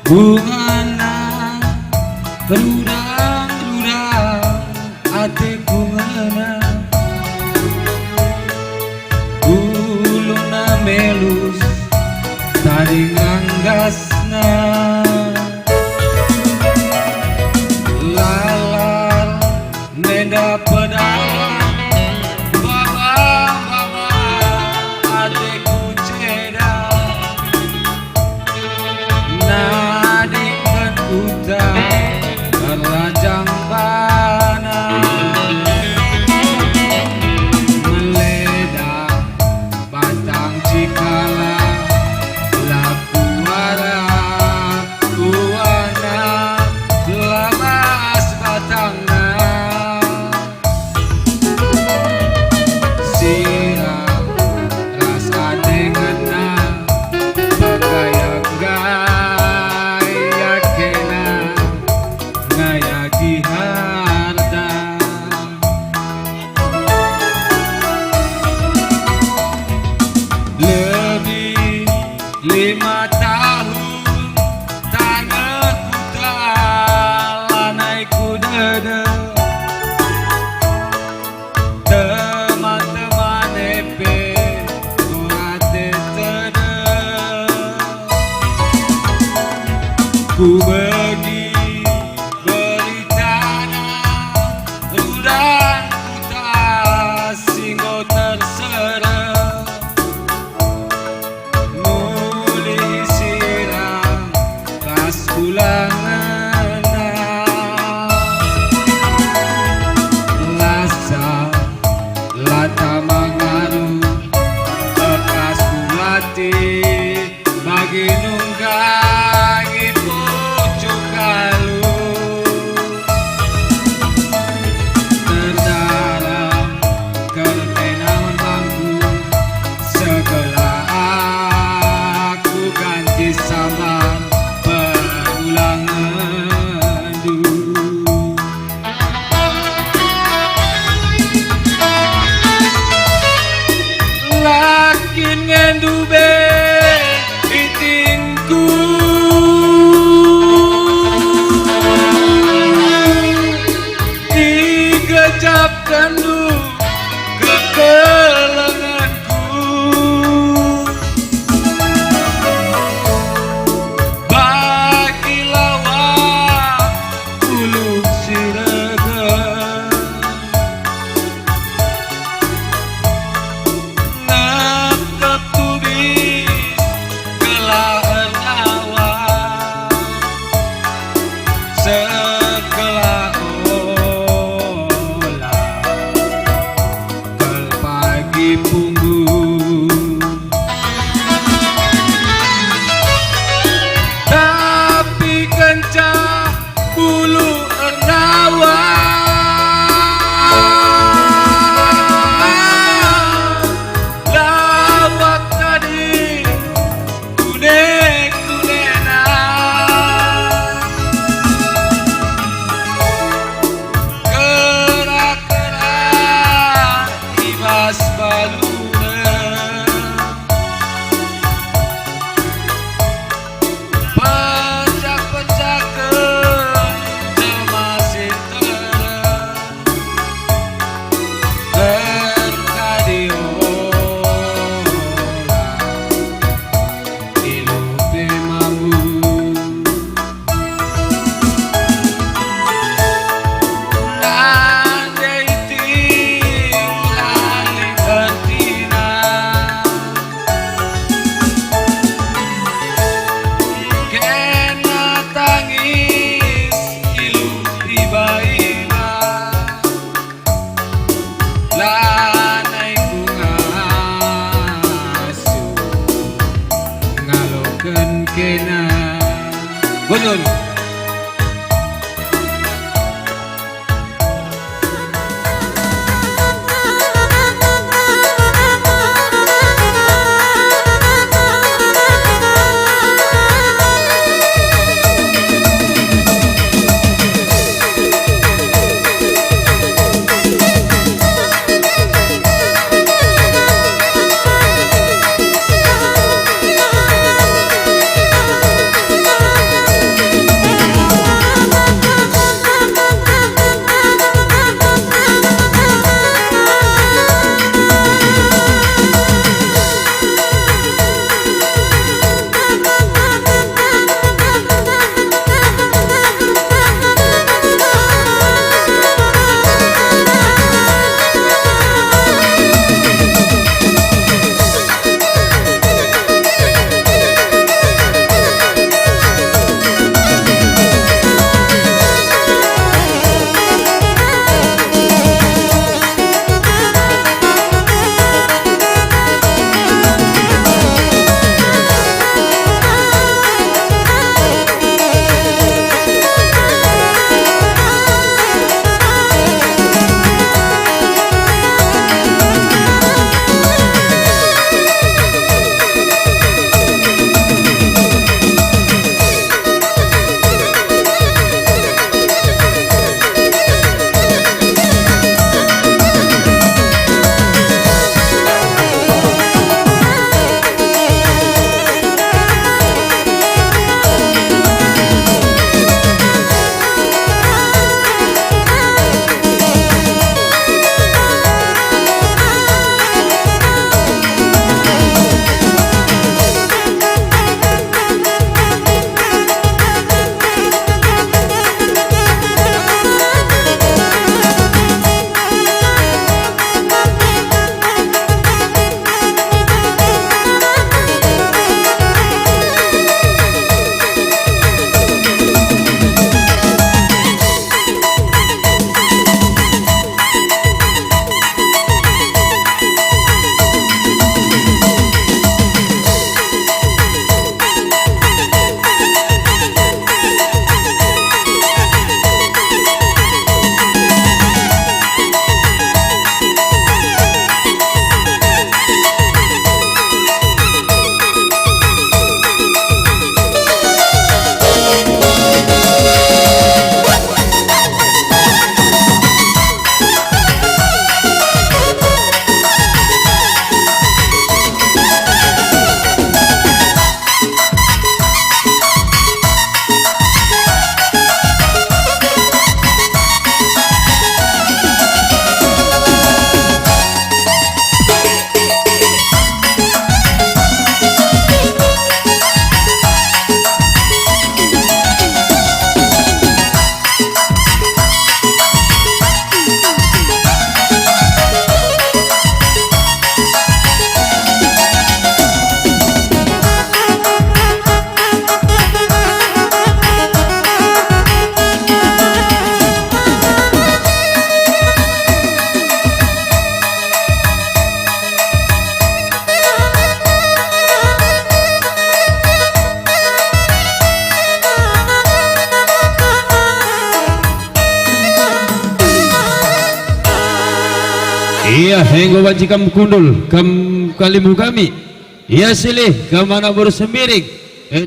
Bungana berudang-udang hatiku menang, gulungna melus tadi nganggasna, lalar nenda pedang baba hatiku cedang, nadingkeun utang terlanjang panas, meledak batang cikala laku harap kuana labas batangna, siram rasa dengena bagaya-gaya kena ngayagi harta, lebih 5 tahun tanah lanaiku dada, teman-teman epe kurate teda, ku bagi beritana udang kuta singgo terserah, mulih siram kas ulangana, lasa lata mangaruh bekas kulati bagi nunggangi pucuk kalu, terdalam kertenaon bangku segala aku ganti samar berulang endu, lakin ngendu be itingku digecap kendu kekelenganku, bagi lawan ulu siregan ngekep tubis gelahan nyawa segala olah kel pagi punggung, tapi kencang bulu ernawa lawak tadi kunek-kunena, kerak-kerak ibas baluna, pecak-pecahkeun jelma sintereng, terkadiola ilupe mambu, andai tinggali bertina, kena tangis ilu tibaina, lanaiku ngasuh ngalokeun kena gunun. Iya henggo wajikam kundul kam kalimu kami. Iya silih kamana bersemirik